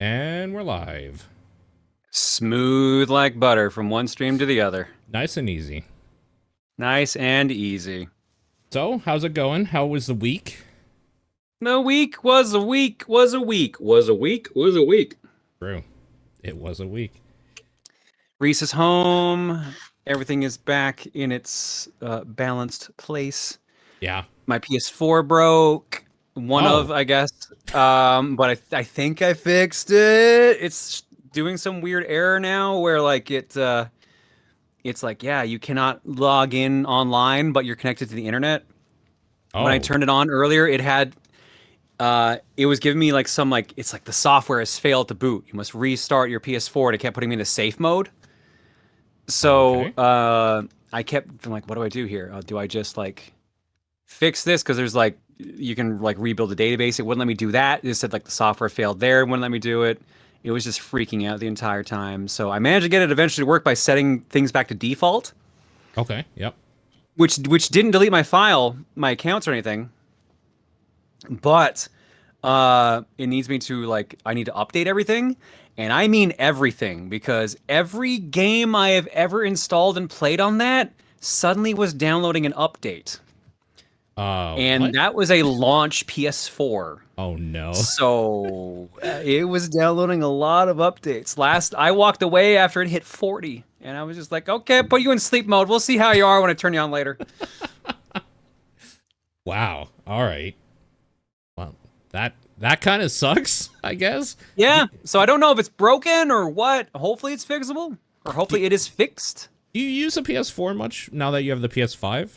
And we're live. Smooth like butter from one stream to the other. Nice and easy. Nice and easy. So, how's it going? How was the week? The week was a week, was a week, was a week, was a week. True. It was a week. Reese is home. Everything is back in its balanced place. Yeah. My PS4 broke. One of, Oh, I guess. But I think I fixed it. It's doing some weird error now where like it's like, yeah, you cannot log in online, but you're connected to the internet. When I oh, turned it on earlier, it was giving me like some like it's like the software has failed to boot. You must restart your PS4, and it kept putting me into safe mode. So okay. I kept I'm like, what do I do here? Do I just like fix this? Because there's like you can like rebuild the database. It wouldn't let me do that. It said like the software failed there. It wouldn't let me do it. It was just freaking out the entire time. So I managed to get it eventually to work by setting things back to default, Okay. Yep. which didn't delete my file, my accounts or anything. But it needs me to like I need to update everything, and I mean everything because every game I have ever installed and played on that suddenly was downloading an update. And What? that was a launch PS4. Oh no. So it was downloading a lot of updates. Last I walked away after it hit 40, and I was just like, "Okay, I'll put you in sleep mode. We'll see how you are when I turn you on later." Wow. All right. Well, that kind of sucks, I guess. Do, Yeah. So I don't know if it's broken or what. Hopefully it's fixable, or do, hopefully it is fixed. do you use a PS4 much now that you have the PS5?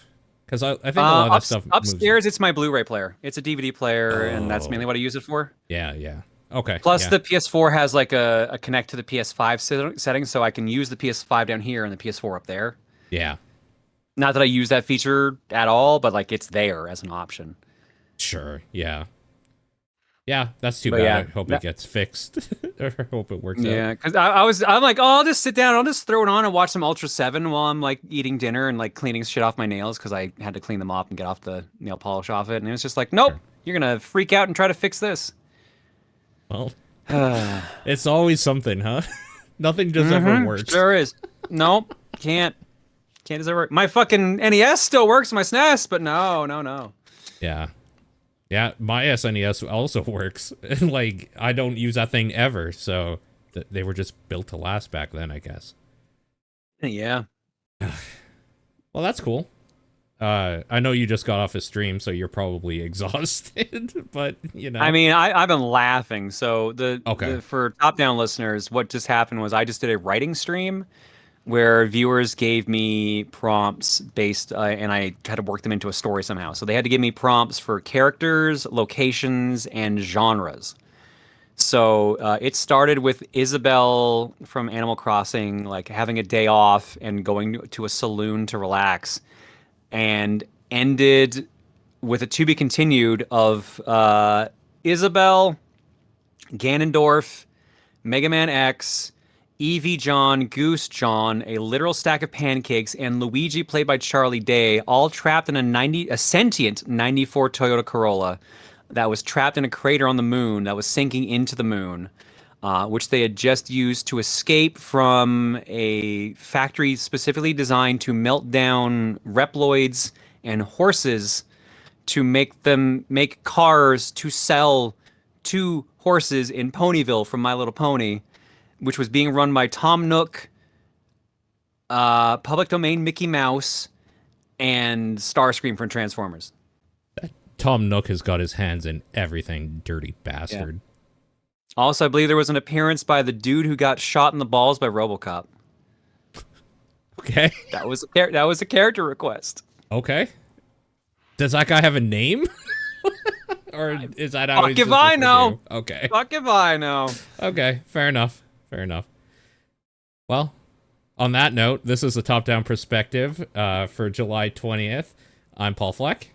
Because I think a lot of that stuff moves. Upstairs, it's my Blu-ray player. It's a DVD player, and that's mainly Oh, what I use it for. yeah, yeah. Okay, Plus, yeah, the PS4 has like a connect to the PS5 setting, so I can use the PS5 down here and the PS4 up there. yeah. Not that I use that feature at all, but like it's there as an option. Sure, yeah. Yeah, that's too But bad. I yeah, hope it gets fixed. Or I hope it works out. yeah, because I'm like, oh, I'll just sit down, I'll just throw it on and watch some Ultra Seven while I'm like eating dinner and like cleaning shit off my nails because I had to clean them off and get off the nail polish off it, and it was just like, nope, Sure. you're gonna freak out and try to fix this. Well, it's always something, huh? Nothing just ever works. Sure is. Nope, can't does that work? My fucking NES still works, my SNES, but no, no, no. Yeah. Yeah, my SNES also works. And like I don't use that thing ever, so they were just built to last back then, I guess. Yeah. Well, that's cool. I know you just got off a stream, so you're probably exhausted, but you I know. mean, I've been laughing. So Okay. the for top down listeners, what just happened was I just did a writing stream where viewers gave me prompts based, and I had to work them into a story somehow. So they had to give me prompts for characters, locations, and genres. So it started with Isabel from Animal Crossing, like having a day off and going to a saloon to relax, and ended with a to be continued of Isabel, Ganondorf, Mega Man X, Evie John, Goose John, a literal stack of pancakes, and Luigi, played by Charlie Day, all trapped in a sentient '94 Toyota Corolla that was trapped in a crater on the moon that was sinking into the moon, which they had just used to escape from a factory specifically designed to melt down Reploids and horses to make cars to sell to horses in Ponyville from My Little Pony, which was being run by Tom Nook, public domain Mickey Mouse, and Starscream from Transformers. Tom Nook has got his hands in everything, dirty Yeah. bastard. Also, I believe there was an appearance by the dude who got shot in the balls by RoboCop. Okay. That was a character request. Okay. Does that guy have a name? Or is that how Fuck he's if just I referred to know. you? Okay. Fuck if I know. Okay. Fair enough. Fair enough. Well, on that note, this is a top-down perspective for July 20th. I'm Paul Fleck.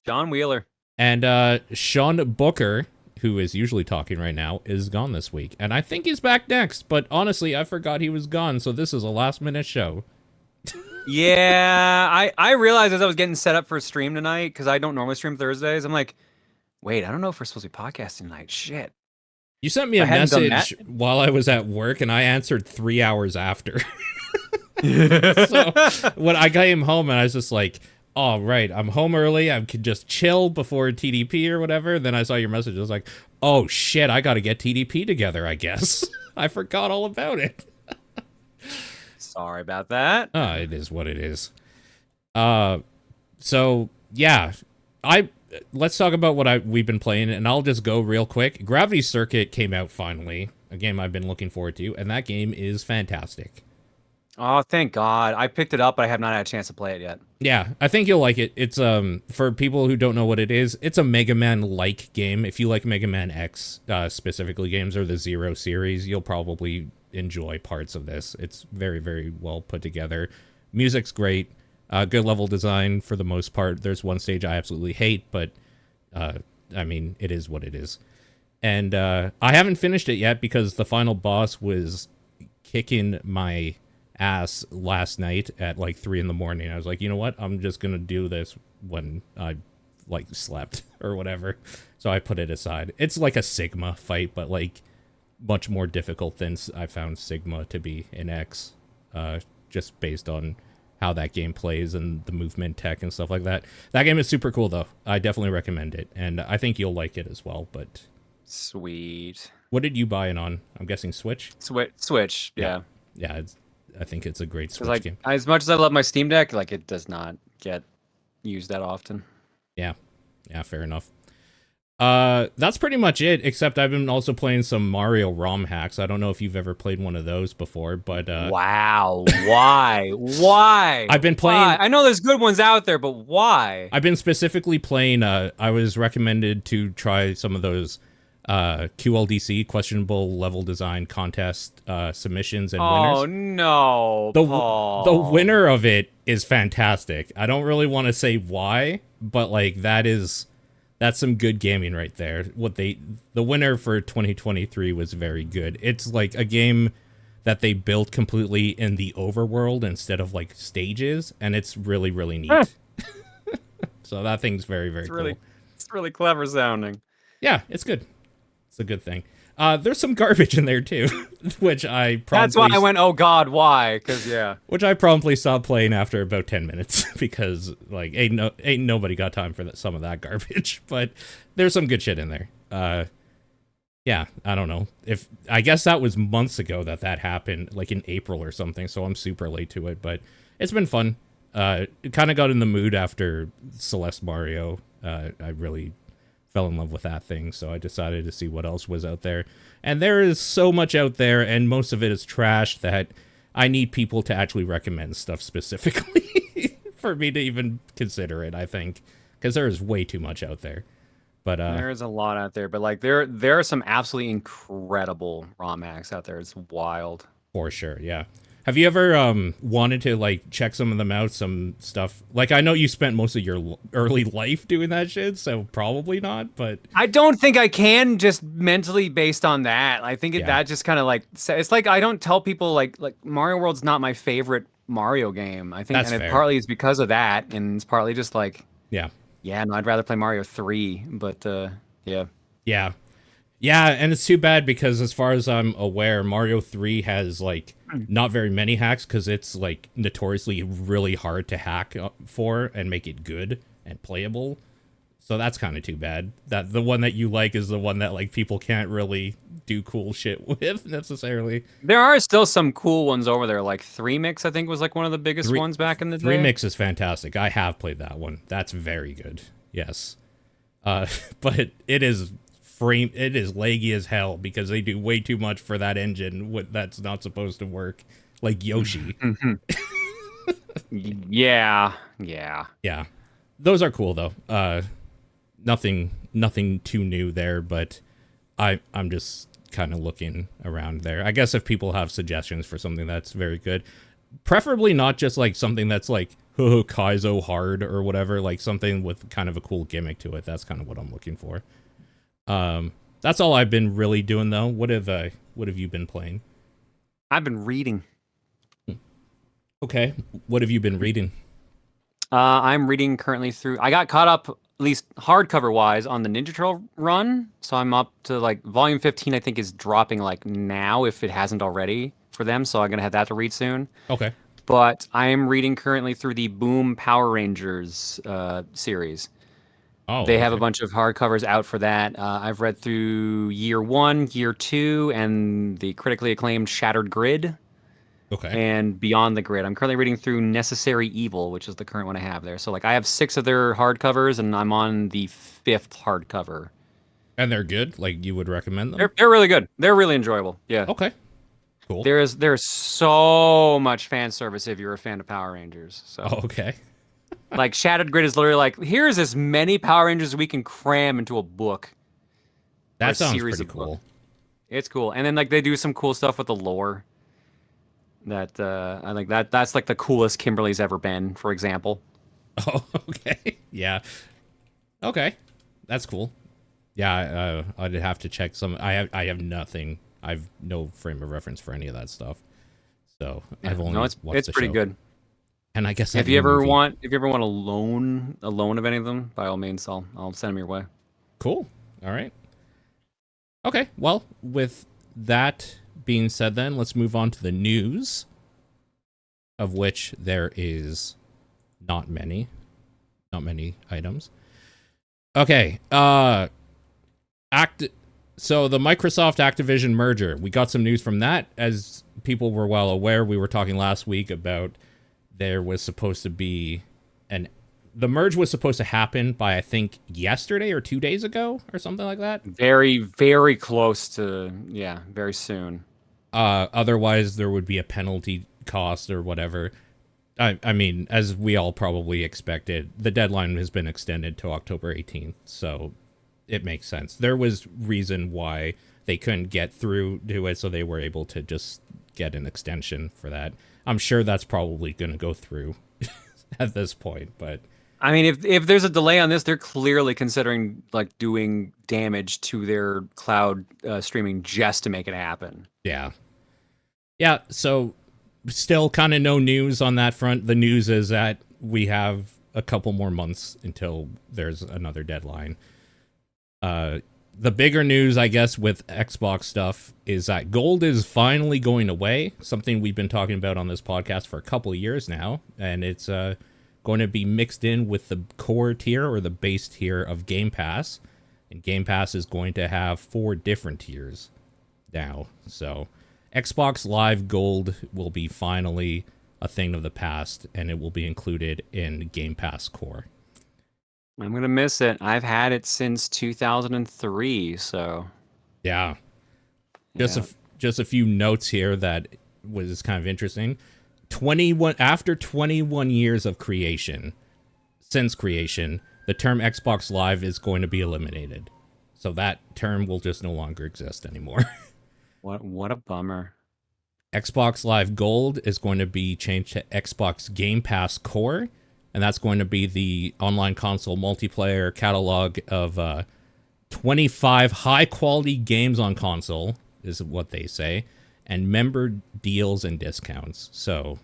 John Wheeler. And Sean Booker, who is usually talking right now, is gone this week. And I think he's back next, but honestly, I forgot he was gone, so this is a last-minute show. Yeah, I realized as I was getting set up for a stream tonight, because I don't normally stream Thursdays, I'm like, wait, I don't know if we're supposed to be podcasting tonight. Shit. You sent me If I a hadn't done that, message while I was at work, and I answered 3 hours after. So when I came home, and I was just like, "Oh, right, I'm home early. I could just chill before TDP or whatever." Then I saw your message. I was like, "Oh shit, I got to get TDP together. I guess I forgot all about it." sorry about that. It is what it is. Uh, so yeah, I let's talk about what we've been playing, and I'll just go real quick. Gravity Circuit came out finally, a game I've been looking forward to, and that game is fantastic. Oh, thank God. I picked it up, but I have not had a chance to play it yet. Yeah, I think you'll like it. It's for people who don't know what it is, it's a Mega Man like game. If you like Mega Man X specifically games or the Zero series, you'll probably enjoy parts of this. It's very, very well put together. Music's great. Good level design for the most part. There's one stage I absolutely hate, but I mean, it is what it is. And I haven't finished it yet because the final boss was kicking my ass last night at like 3 in the morning. I was like, you know what? I'm just gonna do this when I like slept or whatever. So I put it aside. It's like a Sigma fight, but like much more difficult than I found Sigma to be in X. Just based on how that game plays and the movement tech and stuff like that. That game is super cool though. I definitely recommend it, and I think you'll like it as well. But Sweet. what did you buy it on? I'm guessing Switch. Switch. Yeah. Yeah. I think it's a great Switch Like game. as much as I love my Steam Deck, like it does not get used that often. Yeah, fair enough. That's pretty much it, except I've been also playing some Mario romhacks. I don't know if you've ever played one of those before, but Wow. Why? Why? I've been playing. Why? I know there's good ones out there, but why? I've been specifically playing. I was recommended to try some of those QLDC, questionable level design contest submissions and winners. Oh no, Paul. The winner of it is fantastic. I don't really want to say why, but like that's some good gaming right there. The winner for 2023 was very good. It's like a game that they built completely in the overworld instead of like stages, and it's really, really neat. So that thing's very, very cool. It's really clever sounding. Yeah, it's good. It's a good thing. There's some garbage in there too, which I promptly... That's why I went, oh God, why? Because, yeah. Which I promptly stopped playing after about 10 minutes because, like, ain't nobody got time for some of that garbage. But there's some good shit in there. Yeah, I don't know. I guess that was months ago that happened, like in April or something, so I'm super late to it. But it's been fun. It kind of got in the mood after Celeste Mario. I really fell in love with that thing, so I decided to see what else was out there. And there is so much out there, and most of it is trash that I need people to actually recommend stuff specifically for me to even consider it, I think. Because there is way too much out there. But there is a lot out there, but like there are some absolutely incredible romhacks out there. It's wild. For sure, yeah. Have you ever wanted to like check some of them out, some stuff? Like I know you spent most of your early life doing that shit, so probably not, but I don't think I can just mentally based on that. I think that just kind of like it's like I don't tell people like Mario World's not my favorite Mario game. I think That's and fair. it partly is because of that, and it's partly just like yeah, no, I'd rather play Mario 3, but yeah, and it's too bad because as far as I'm aware, Mario 3 has like not very many hacks because it's like notoriously really hard to hack for and make it good and playable. So that's kind of too bad that the one that you like is the one that like people can't really do cool shit with necessarily. There are still some cool ones over there, like 3 Mix I think was like one of the biggest ones back in the day. 3 Mix is fantastic. I have played that one. That's very good. Yes. But it is laggy as hell because they do way too much for that engine that's not supposed to work, like Yoshi. Yeah. Those are cool though. Nothing too new there, but I'm just kind of looking around there. I guess if people have suggestions for something that's very good, preferably not just like something that's like Kaizo hard or whatever, like something with kind of a cool gimmick to it. That's kind of what I'm looking for. That's all I've been really doing though. What have you been playing? I've been reading. Okay. What have you been reading? I'm reading currently through. I got caught up least hardcover wise, on the Ninja Turtle run. So I'm up to like volume 15. I think is dropping like now if it hasn't already for them. So I'm gonna have that to read soon. Okay. But I am reading currently through the Boom Power Rangers series. Oh, They have a okay. bunch of hardcovers out for that. I've read through Year One, Year Two, and the critically acclaimed Shattered Grid Okay. and Beyond the Grid. I'm currently reading through Necessary Evil, which is the current one I have there. So like I have 6 of their hardcovers, and I'm on the 5th hardcover. And they're good? Like, you would recommend them? They're really good. They're really enjoyable. Yeah. Okay. Cool. There's so much fan service if you're a fan of Power Rangers. So Oh, okay. like Shattered Grid is literally like, here's as many Power Rangers as we can cram into a book or a That sounds series pretty of books. cool. It's cool. And then like they do some cool stuff with the lore that I think that's like the coolest Kimberly's ever been, for example. Oh, okay. Yeah. Okay. That's cool. Yeah, I'd have to check some. I have nothing. I've no frame of reference for any of that stuff. So Yeah, I've only no, watched it's the pretty show. good. And I guess that If you new ever movie. want a loan of any of them, by all means, I'll send them your way. Cool. All right. Okay. Well, with that being said, then let's move on to the news, of which there is not many, items. Okay. Act. So the Microsoft Activision merger, we got some news from that. As people were well aware, we were talking last week about there was supposed to be the merge was supposed to happen by, I think, yesterday or 2 days ago or something like that. Very, very close to, yeah, very soon. Otherwise there would be a penalty cost or whatever. I mean, as we all probably expected, the deadline has been extended to October 18th, so it makes sense. There was reason why they couldn't get through to it, so they were able to just get an extension for that. I'm sure that's probably going to go through at this point, but I mean, if there's a delay on this, they're clearly considering like doing damage to their cloud streaming just to make it happen. yeah. Yeah, so still kind of no news on that front. The news is that we have a couple more months until there's another deadline. The bigger news, I guess, with Xbox stuff is that gold is finally going away, something we've been talking about on this podcast for a couple of years now, and it's going to be mixed in with the core tier or the base tier of Game Pass, and Game Pass is going to have 4 different tiers now. So Xbox Live Gold will be finally a thing of the past, and it will be included in Game Pass Core. I'm gonna miss it. I've had it since 2003, so Yeah. yeah. Just a few notes here that was kind of interesting. 21 after 21 years of creation, since creation, the term Xbox Live is going to be eliminated. So that term will just no longer exist anymore. What a bummer. Xbox Live Gold is going to be changed to Xbox Game Pass Core, and that's going to be the online console multiplayer catalog of 25 high-quality games on console, is what they say, and member deals and discounts. So,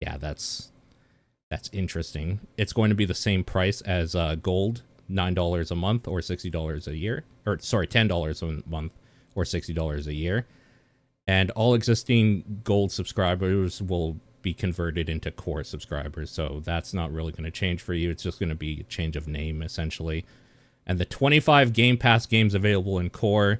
yeah, that's interesting. It's going to be the same price as Gold, $9 a month or $60 a year. Or, sorry, $10 a month or $60 a year. And all existing Gold subscribers will be converted into Core subscribers. So that's not really going to change for you. It's just going to be a change of name, essentially. And the 25 Game Pass games available in Core,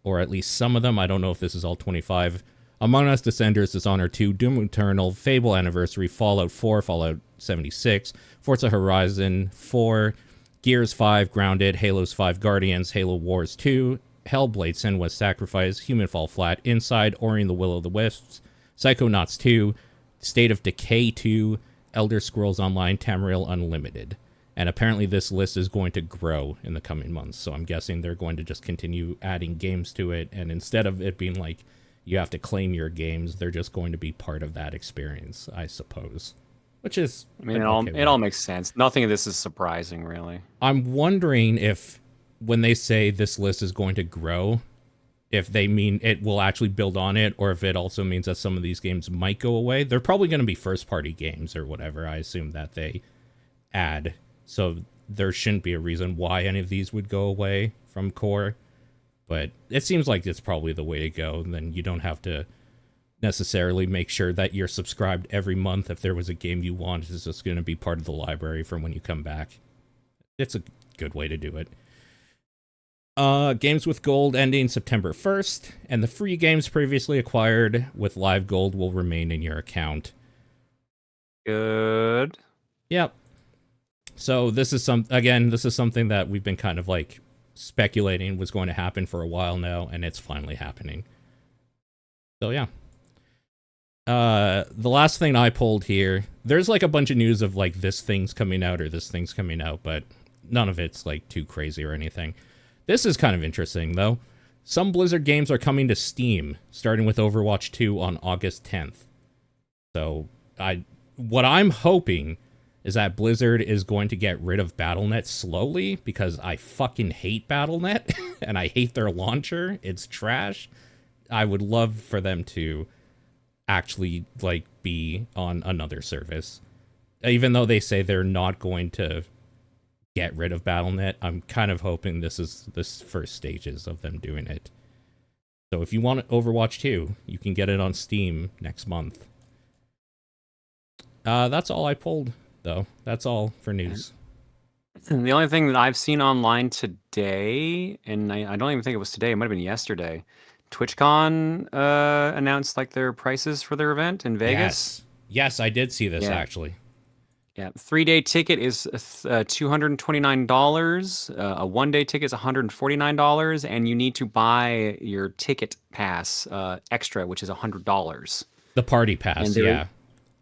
or at least some of them, I don't know if this is all 25. Among Us, Descenders, Dishonored 2, Doom Eternal, Fable Anniversary, Fallout 4, Fallout 76, Forza Horizon 4, Gears 5, Grounded, Halo's 5 Guardians, Halo Wars 2, Hellblade, Senua's Sacrifice, Human Fall Flat, Inside, Ori and the Will of the Wisps, Psychonauts 2, State of Decay 2, Elder Scrolls Online, Tamriel Unlimited. And apparently this list is going to grow in the coming months, so I'm guessing they're going to just continue adding games to it, and instead of it being like you have to claim your games, they're just going to be part of that experience, I suppose. Which is, I mean, okay, it all makes sense. Nothing of this is surprising, really. I'm wondering if when they say this list is going to grow, if they mean it will actually build on it, or if it also means that some of these games might go away. They're probably going to be first-party games or whatever, I assume, that they add. So there shouldn't be a reason why any of these would go away from core. But it seems like it's probably the way to go. And then you don't have to necessarily make sure that you're subscribed every month. If there was a game you want, it's just going to be part of the library from when you come back. It's a good way to do it. Games with gold ending September 1st, and the free games previously acquired with live gold will remain in your account. Good. Yep. So this is something that we've been kind of like speculating was going to happen for a while now, and it's finally happening. So yeah. The last thing I pulled here, there's like a bunch of news of like this thing's coming out or this thing's coming out, but none of it's like too crazy or anything. This is kind of interesting though. Some Blizzard games are coming to Steam, starting with Overwatch 2 on August 10th. So what I'm hoping is that Blizzard is going to get rid of BattleNet slowly, because I fucking hate BattleNet and I hate their launcher. It's trash. I would love for them to actually like be on another service. Even though they say they're not going to get rid of BattleNet, I'm kind of hoping this is the first stages of them doing it. So if you want Overwatch 2, you can get it on Steam next month. That's all I pulled, though. That's all for news. And the only thing that I've seen online today, and I don't even think it was today, it might have been yesterday, TwitchCon announced like their prices for their event in Vegas. Yes, I did see this actually. Yeah, 3-day ticket is $229. A 1-day ticket is $149, and you need to buy your ticket pass extra, which is $100. The party pass, yeah.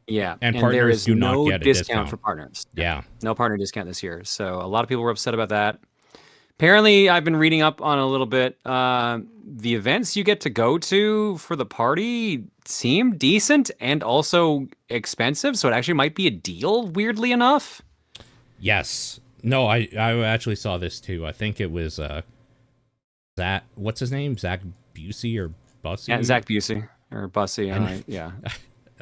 Yeah, and partners do not get a discount for partners. Yeah, no partner discount this year. So a lot of people were upset about that. Apparently, I've been reading up on a little bit. The events you get to go to for the party seem decent and also expensive, so it actually might be a deal, weirdly enough. Yes. No, I actually saw this too. I think it was that, what's his name? Zach Busey or Bussy? Yeah, Zach Busey or Bussy. Yeah.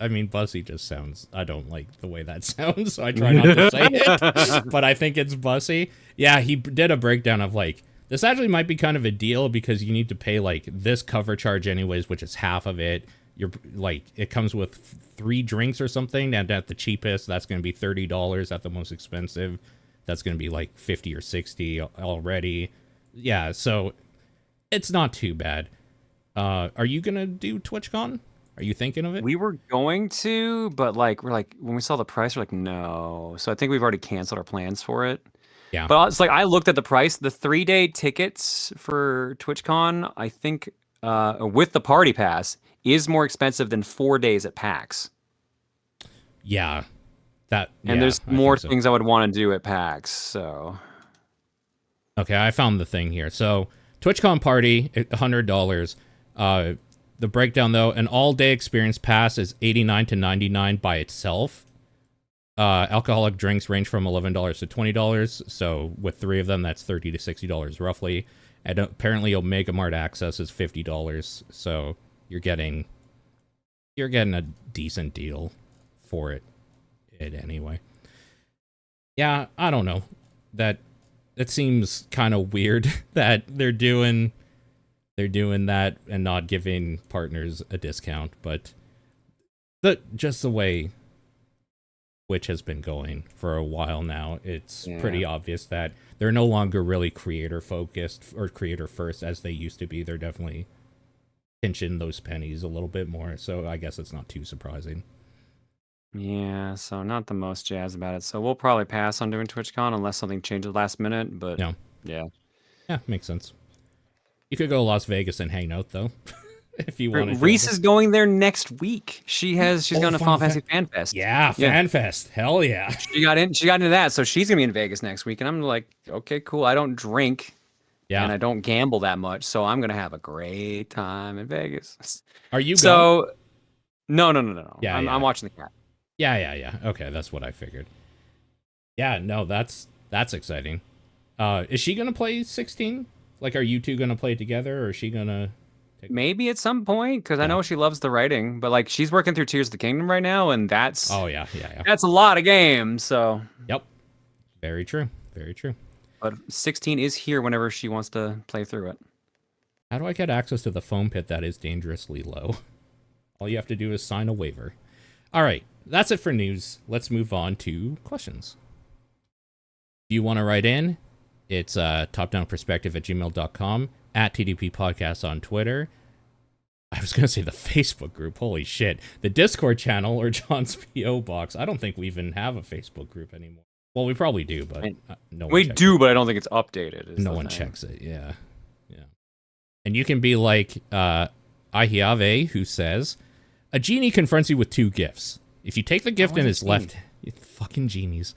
I mean, Bussy just sounds, I don't like the way that sounds, so I try not to say it, but I think it's Bussy. Yeah, he did a breakdown of like, this actually might be kind of a deal because you need to pay like this cover charge anyways, which is half of it. You're like, it comes with 3 drinks or something, and at the cheapest, that's going to be $30. At the most expensive, that's going to be like 50 or 60 already. Yeah, so it's not too bad. Are you going to do TwitchCon? Are you thinking of it? We were going to, but like we're like, when we saw the price, we're like, no. So I think we've already canceled our plans for it. Yeah. But it's like, I looked at the price. The 3-day tickets for TwitchCon, I think, with the party pass, is more expensive than 4 days at PAX. Yeah. There's more things I would want to do at PAX, so. Okay, I found the thing here. So, TwitchCon party, $100. The breakdown, though, an all-day experience pass is $89 to $99 by itself. Alcoholic drinks range from $11 to $20. So, with 3 of them, that's $30 to $60 roughly. And apparently, Omega Mart access is $50. So, you're getting a decent deal for it anyway. Yeah, I don't know. It seems kind of weird that they're doing that and not giving partners a discount, but just the way Twitch has been going for a while now, it's pretty obvious that they're no longer really creator focused or creator first as they used to be. They're definitely pinching those pennies a little bit more, so I guess it's not too surprising. Yeah, so not the most jazzed about it. So we'll probably pass on doing TwitchCon unless something changes last minute, but No. Yeah, makes sense. You could go to Las Vegas and hang out, though, if you wanted. Reese is going there next week. She's going to Final Fantasy Fan Fest. Yeah, Fan Fest. Hell yeah. She got into that, so she's gonna be in Vegas next week, and I'm like, okay, cool. I don't drink, and I don't gamble that much, so I'm gonna have a great time in Vegas. Are you? So, no. Yeah, I'm watching the cat. Yeah. Okay, that's what I figured. Yeah, no, that's exciting. Is she gonna play 16? Like, are you two gonna play together, or is she gonna? Maybe at some point, because I know she loves the writing, but like she's working through Tears of the Kingdom right now, and that's yeah. That's a lot of games. So yep, very true. Very true. But 16 is here whenever she wants to play through it. How do I get access to the foam pit that is dangerously low? All you have to do is sign a waiver. All right, that's it for news. Let's move on to questions. If you want to write in, it's topdownperspective@gmail.com, at TDP Podcast on Twitter. I was going to say the Facebook group. Holy shit. The Discord channel or John's P.O. box. I don't think we even have a Facebook group anymore. Well, we probably do, but no one We checks do, it. but I don't think it's updated. No one checks it, yeah. And you can be like Ahiave, who says, a genie confronts you with 2 gifts. If you take the gift in his left... Fucking genies.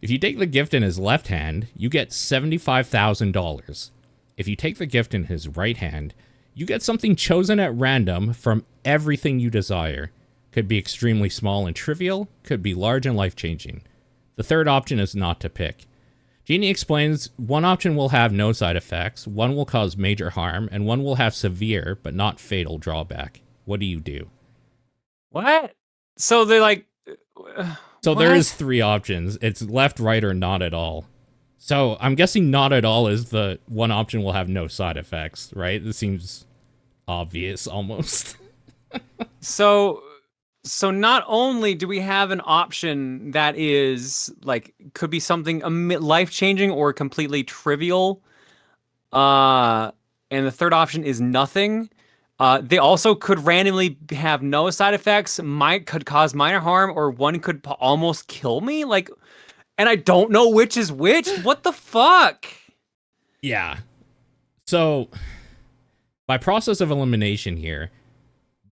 If you take the gift in his left hand, you get $75,000. If you take the gift in his right hand, you get something chosen at random from everything you desire. Could be extremely small and trivial, could be large and life-changing. The third option is not to pick. Genie explains one option will have no side effects, one will cause major harm, and one will have severe but not fatal drawback. What do you do? What? So they're like... So what? there is 3 options. It's left, right, or not at all. So I'm guessing not at all is the one option will have no side effects, right? This seems obvious almost. So not only do we have an option that is like could be something life-changing or completely trivial, and the third option is nothing. They also could randomly have no side effects, could cause minor harm, or one could almost kill me. Like, and I don't know which is which. What the fuck? Yeah. So by process of elimination here,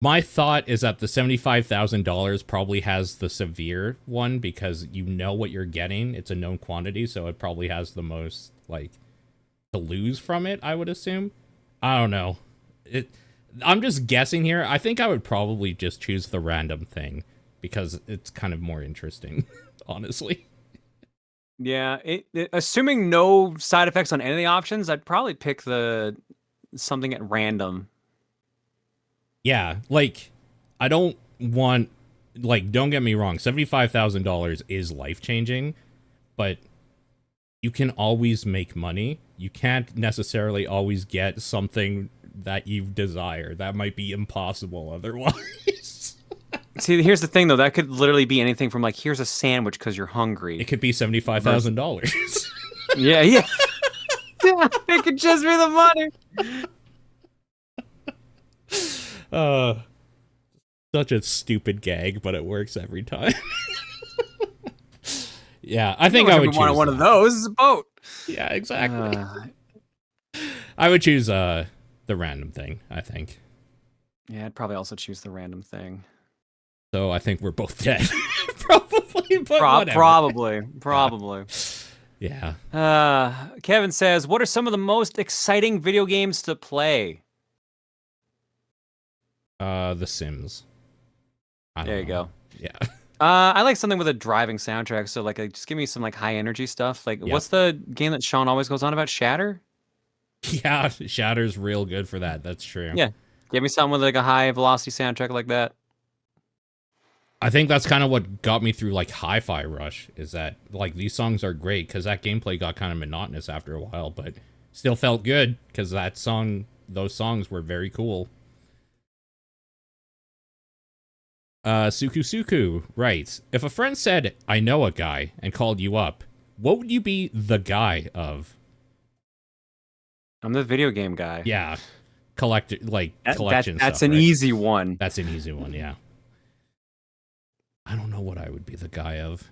my thought is that the $75,000 probably has the severe one because you know what you're getting. It's a known quantity, so it probably has the most, like, to lose from it, I would assume. I don't know. I'm just guessing here. I think I would probably just choose the random thing because it's kind of more interesting, honestly. Yeah, assuming no side effects on any of the options, I'd probably pick the something at random. Yeah, like, I don't want, like, don't get me wrong, $75,000 is life-changing, but you can always make money. You can't necessarily always get something that you desire. That might be impossible otherwise. See, here's the thing, though. That could literally be anything from, like, here's a sandwich because you're hungry. It could be $75,000. Yeah. Yeah, it could just be the money. Such a stupid gag, but it works every time. Yeah, I think I would choose one of those. It's a boat. Yeah, exactly. I would choose the random thing, I think. Yeah, I'd probably also choose the random thing. So I think we're both dead. Probably, but whatever. Probably. Yeah. Kevin says, what are some of the most exciting video games to play? The Sims. There you go. Yeah. I like something with a driving soundtrack. So like, just give me some like high energy stuff. Like, what's the game that Sean always goes on about? Shatter? Yeah, Shatter's real good for that. That's true. Yeah. Give me something with like a high velocity soundtrack like that. I think that's kind of what got me through like Hi-Fi Rush, is that like these songs are great because that gameplay got kind of monotonous after a while, but still felt good because those songs were very cool. Suku writes, if a friend said, I know a guy, and called you up, what would you be the guy of? I'm the video game guy. Yeah. Collection That's stuff, an right? easy one. That's an easy one, yeah. I don't know what I would be the guy of.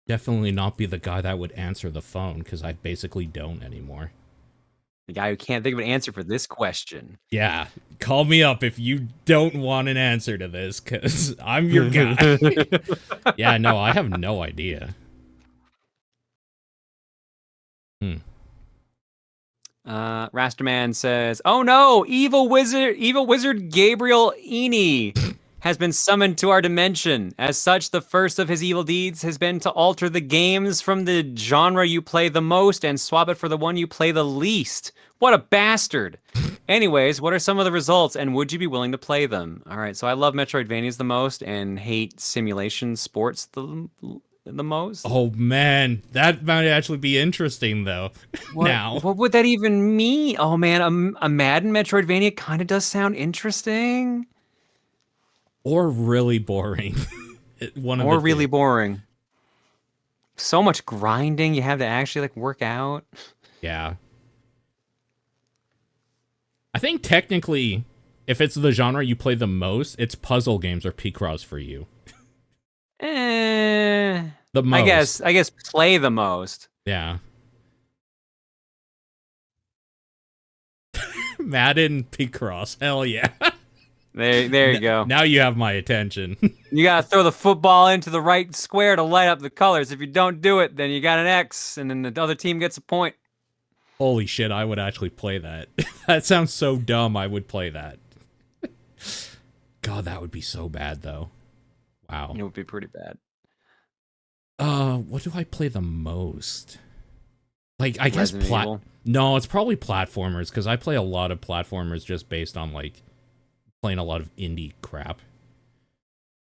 Definitely not be the guy that would answer the phone, because I basically don't anymore. The guy who can't think of an answer for this question. Yeah, call me up if you don't want an answer to this, because I'm your guy. Yeah, no, I have no idea. Rasterman says, "Oh no, evil wizard Gabriel Eni has been summoned to our dimension. As such, the first of his evil deeds has been to alter the games from the genre you play the most and swap it for the one you play the least. What a bastard. Anyways, what are some of the results, and would you be willing to play them? All right, so I love Metroidvanias the most and hate simulation sports the most. Oh man, that might actually be interesting though. Now, What would that even mean? Oh man, a Madden Metroidvania kind of does sound interesting. or really boring. One of Or the really two. boring. So much grinding you have to actually like work out. Yeah. I think technically, if it's the genre you play the most, it's puzzle games or Picross for you. Eh, The most. I guess play the most. Yeah. Madden Picross. Hell yeah. There you go. Now you have my attention. You gotta throw the football into the right square to light up the colors. If you don't do it, then you got an X, and then the other team gets a point. Holy shit, I would actually play that. That sounds so dumb, I would play that. God, that would be so bad, though. Wow. It would be pretty bad. What do I play the most? Like, I guess Resident Evil. No, it's probably platformers, because I play a lot of platformers just based on, like, playing a lot of indie crap.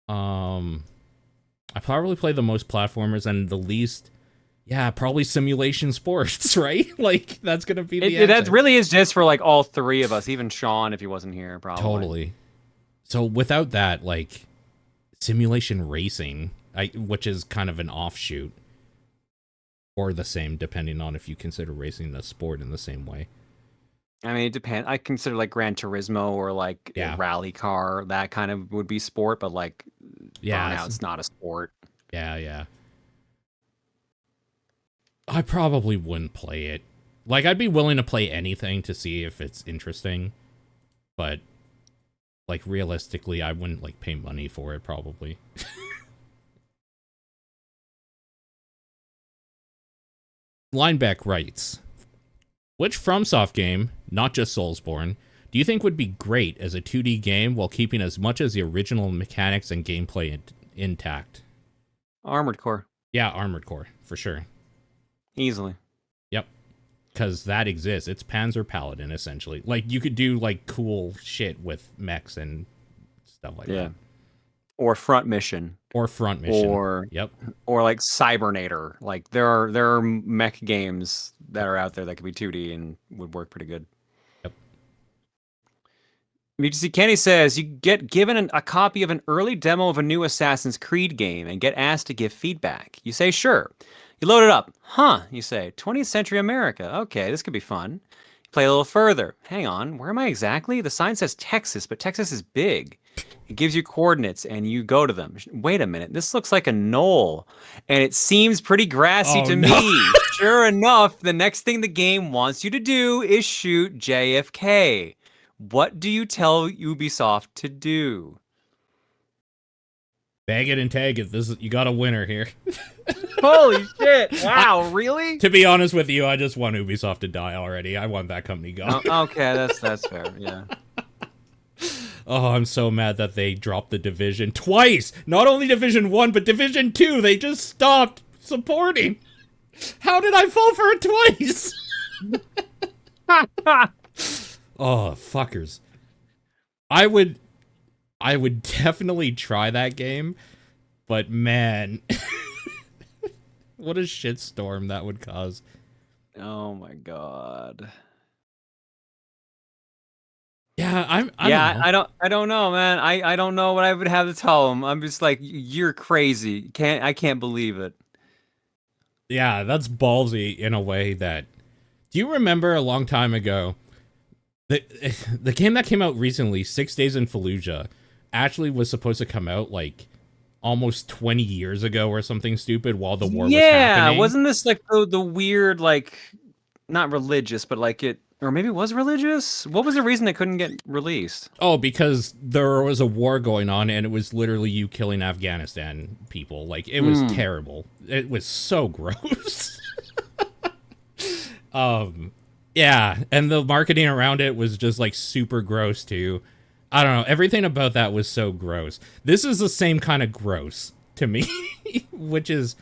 I probably play the most platformers and the least... Yeah, probably simulation sports, right? Like, that's gonna be the answer. That really is just for like all three of us, even Sean if he wasn't here, probably. Totally. So without that, like, simulation racing, which is kind of an offshoot, or the same, depending on if you consider racing a sport in the same way. I mean, it depends. I consider like Gran Turismo or like a rally car, that kind of would be sport, but like Burnout's not a sport. Yeah. I probably wouldn't play it. Like, I'd be willing to play anything to see if it's interesting, but, like, realistically, I wouldn't, like, pay money for it, probably. Lineback writes, which FromSoft game, not just Soulsborne, do you think would be great as a 2D game while keeping as much as the original mechanics and gameplay intact? Armored Core. Yeah, Armored Core, for sure. Easily. Yep. Because that exists. It's Panzer Paladin, essentially. Like, you could do, like, cool shit with mechs and stuff like that. Or Front Mission. Yep. Or like Cybernator. Like, there are mech games that are out there that could be 2D and would work pretty good. Yep. BTC Kenny says, you get given a copy of an early demo of a new Assassin's Creed game and get asked to give feedback. You say, sure. You load it up. Huh, you say, 20th century America. Okay, this could be fun. You play a little further. Hang on, where am I exactly? The sign says Texas, but Texas is big. It gives you coordinates, and you go to them. Wait a minute, this looks like a knoll, and it seems pretty grassy to me. Sure enough, the next thing the game wants you to do is shoot JFK. What do you tell Ubisoft to do? Bag it and tag it. You got a winner here. Holy shit. Wow, really? To be honest with you, I just want Ubisoft to die already. I want that company gone. Okay, that's fair, yeah. Oh, I'm so mad that they dropped the Division twice. Not only Division 1, but Division 2. They just stopped supporting. How did I fall for it twice? Oh, fuckers. I would definitely try that game, but man, what a shitstorm that would cause. Oh my god. Yeah, I don't know, man. I don't know what I would have to tell him. I'm just like, you're crazy. I can't believe it. Yeah, that's ballsy in a way that. Do you remember a long time ago, the game that came out recently, 6 Days in Fallujah, actually was supposed to come out like almost 20 years ago or something stupid while the war was happening. Yeah, wasn't this like the weird, like, not religious, but like it, or maybe it was religious? What was the reason it couldn't get released? Oh, because there was a war going on and it was literally you killing Afghanistan people. Like, it was terrible. It was so gross. Yeah, and the marketing around it was just like super gross too. I don't know. Everything about that was so gross. This is the same kind of gross to me, which is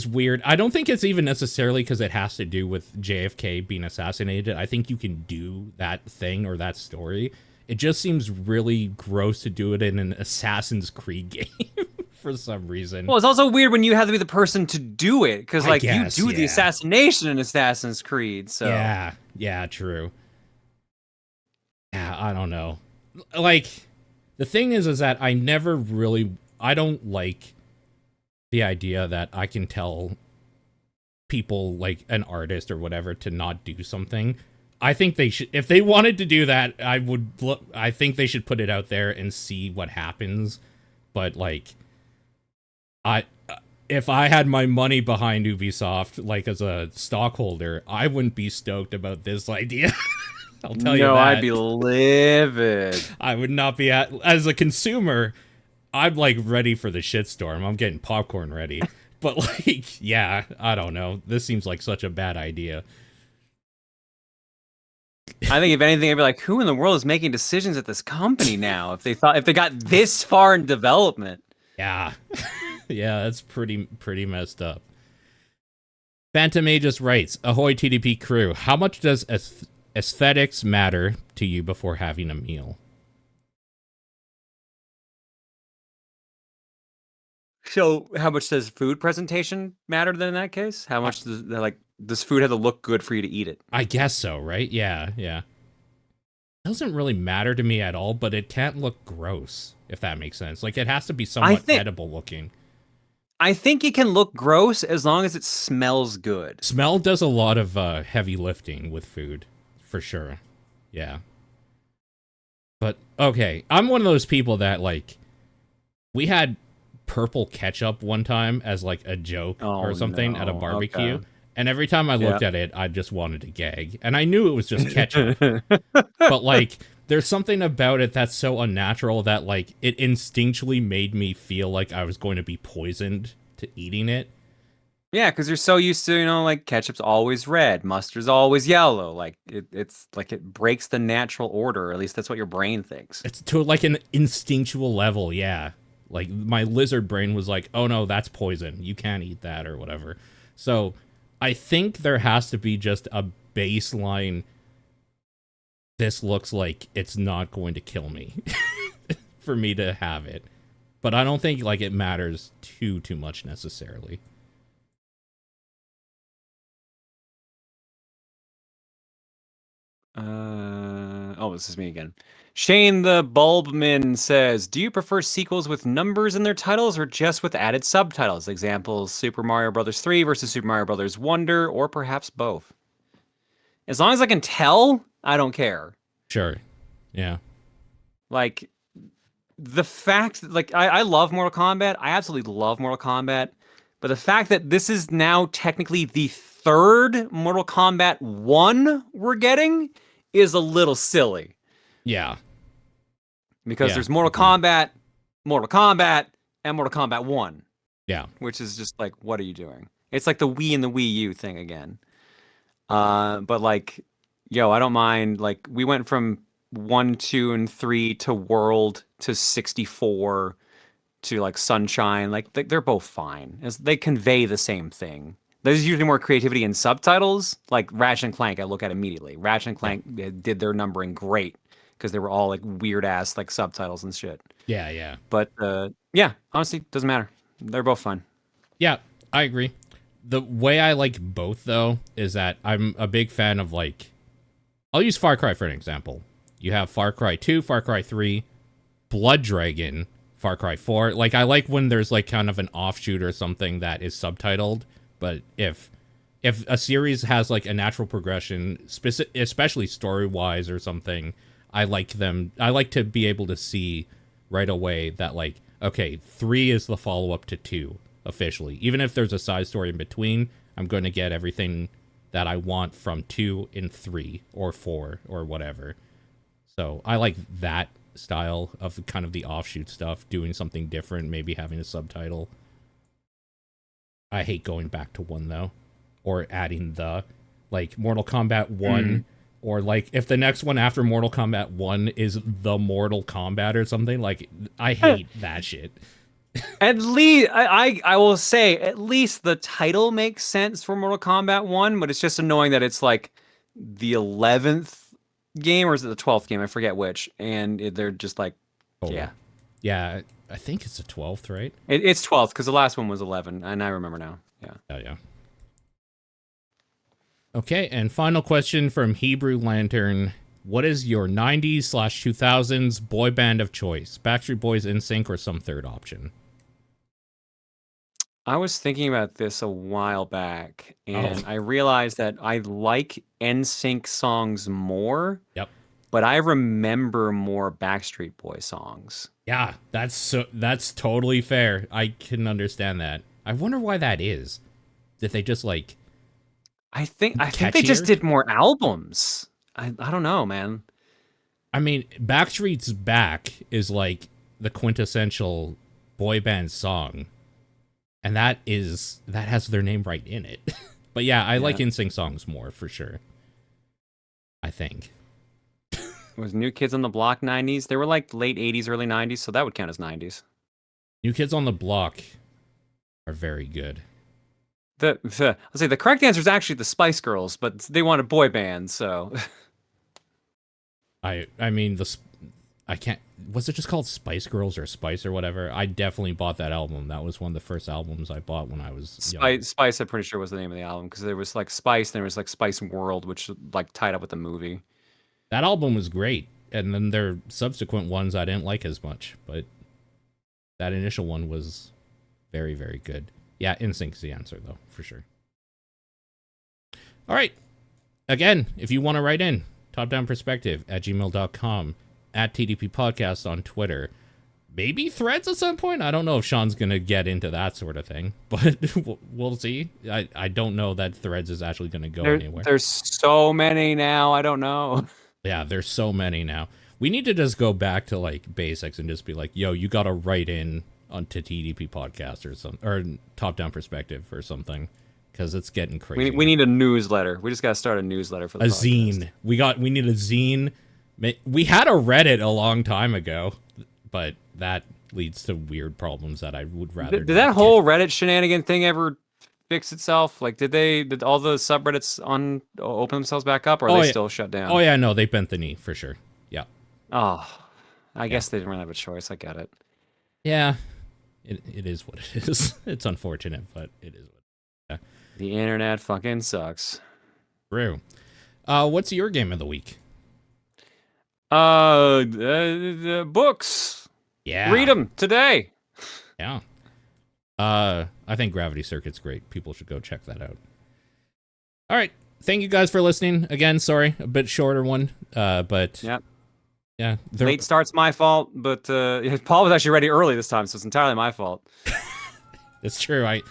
weird. I don't think it's even necessarily because it has to do with JFK being assassinated. I think you can do that thing or that story. It just seems really gross to do it in an Assassin's Creed game for some reason. Well, it's also weird when you have to be the person to do it, because I like you guess, do the yeah. assassination in Assassin's Creed. So Yeah, true. Yeah, I don't know. Like, the thing is that I don't like the idea that I can tell people, like an artist or whatever, to not do something. I think they should, if they wanted to do that, I think they should put it out there and see what happens. But like, I, if I had my money behind Ubisoft, like as a stockholder, I wouldn't be stoked about this idea. I'll tell you no, that. I'd be livid. I would not be as a consumer. I'm like ready for the shitstorm. I'm getting popcorn ready. But like, yeah, I don't know. This seems like such a bad idea. I think if anything, I'd be like, who in the world is making decisions at this company now? If they got this far in development. Yeah. Yeah, that's pretty messed up. Phantom Aegis writes, Ahoy TDP crew, how much does aesthetics matter to you before having a meal? So, how much does food presentation matter then in that case? How much does food have to look good for you to eat it? I guess so, right? Yeah. Doesn't really matter to me at all, but it can't look gross, if that makes sense. Like, it has to be somewhat edible looking. I think it can look gross as long as it smells good. Smell does a lot of heavy lifting with food, for sure. Yeah. But, okay, I'm one of those people that, like, we had purple ketchup one time as, like, a joke or something at a barbecue. Okay. And every time I looked at it, I just wanted to gag. And I knew it was just ketchup. But, like, there's something about it that's so unnatural that, like, it instinctually made me feel like I was going to be poisoned to eating it. Yeah, because you're so used to, like, ketchup's always red, mustard's always yellow. Like, it's like it breaks the natural order. At least that's what your brain thinks. It's to, like, an instinctual level, yeah. Like, my lizard brain was like, oh no, that's poison. You can't eat that or whatever. So, I think there has to be just a baseline, this looks like it's not going to kill me for me to have it. But I don't think, like, it matters too much necessarily. This is me again. Shane the Bulbman says, do you prefer sequels with numbers in their titles or just with added subtitles? Examples, Super Mario Bros. 3 versus Super Mario Bros. Wonder, or perhaps both. As long as I can tell, I don't care. Sure. Yeah. Like, the fact that, like, I love Mortal Kombat. I absolutely love Mortal Kombat. But the fact that this is now technically the third Mortal Kombat 1 we're getting is a little silly. Yeah. Because there's Mortal Kombat, and Mortal Kombat 1. Yeah. Which is just like, what are you doing? It's like the Wii and the Wii U thing again. But like, I don't mind. Like, we went from 1, 2, and 3 to World to 64 to like Sunshine. Like, they're both fine. They convey the same thing. There's usually more creativity in subtitles. Like Ratchet and Clank, I look at immediately. Ratchet and Clank did their numbering great because they were all like weird ass like subtitles and shit. Yeah. But honestly, doesn't matter. They're both fun. Yeah, I agree. The way I like both, though, is that I'm a big fan of, like, I'll use Far Cry for an example. You have Far Cry 2, Far Cry 3, Blood Dragon, Far Cry 4. Like, I like when there's, like, kind of an offshoot or something that is subtitled. But if a series has, like, a natural progression, especially story-wise or something, I like to be able to see right away that, like, okay, 3 is the follow-up to 2, officially. Even if there's a side story in between, I'm going to get everything that I want from 2 in 3 or 4 or whatever. So I like that style of kind of the offshoot stuff, doing something different, maybe having a subtitle. I hate going back to 1, though, or adding like, Mortal Kombat 1 Or like if the next one after Mortal Kombat 1 is the Mortal Kombat or something, like I hate that shit. At least I will say at least the title makes sense for Mortal Kombat 1, but it's just annoying that it's like the 11th game or is it the 12th game? I forget which. And they're just like, Total. yeah. Yeah, I think it's the 12th, right? It's 12th because the last one was 11, and I remember now. Yeah. Oh yeah. Okay, and final question from Hebrew Lantern. What is your 90s/2000s boy band of choice? Backstreet Boys, NSYNC, or some third option? I was thinking about this a while back, Oh, and I realized that I like NSYNC songs more, yep. but I remember more Backstreet Boy songs. Yeah, that's totally fair. I can understand that. I wonder why that is. Did they just like I think they just catchier? did more albums. I don't know, man. I mean, Backstreet's Back is like the quintessential boy band song, and that has their name right in it. But yeah, I like Yeah. NSYNC songs more for sure. I think. It was New Kids on the Block 90s. They were like late 80s, early 90s, so that would count as 90s. New Kids on the Block are very good. Let's say the correct answer is actually the Spice Girls, but they want a boy band, so I mean I can't. Was it just called Spice Girls or Spice or whatever? I definitely bought that album. That was one of the first albums I bought when I was young. Spice, I'm pretty sure was the name of the album because there was like Spice, and there was like Spice World, which like tied up with the movie. That album was great, and then their subsequent ones I didn't like as much, but that initial one was very, very good. Yeah, NSYNC's the answer though, for sure. All right. Again, if you want to write in, topdownperspective@gmail.com, at TDP Podcast on Twitter. Maybe Threads at some point. I don't know if Sean's going to get into that sort of thing, but we'll see. I don't know that Threads is actually going to go anywhere. There's so many now. I don't know. Yeah, there's so many now. We need to just go back to like basics and just be like, yo, you got to write in onto TDP Podcast or something, or Top Down Perspective or something, because it's getting crazy. We need a newsletter. We just got to start a newsletter for the podcast. Zine. We need a zine. We had a Reddit a long time ago, but that leads to weird problems that I would rather. Did that whole Reddit shenanigan thing ever fix itself? Like, did all the subreddits open themselves back up, or are they still shut down? Oh yeah, no, they bent the knee for sure. Yeah. Oh, I guess they didn't really have a choice. I get it. Yeah, it is what it is. It's unfortunate, but it is what. Yeah. The internet fucking sucks. True. What's your game of the week? Books. Yeah. Read them today. Yeah. I think Gravity Circuit's great. People should go check that out. All right. Thank you guys for listening. Again, sorry, a bit shorter one. But yep. Yeah. Late start's my fault, but Paul was actually ready early this time, so it's entirely my fault. It's true. I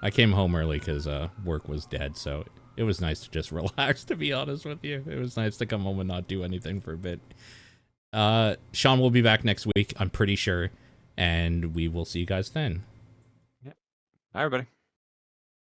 came home early because work was dead, so it was nice to just relax, to be honest with you. It was nice to come home and not do anything for a bit. Sean will be back next week, I'm pretty sure, and we will see you guys then. Yep. Bye, everybody.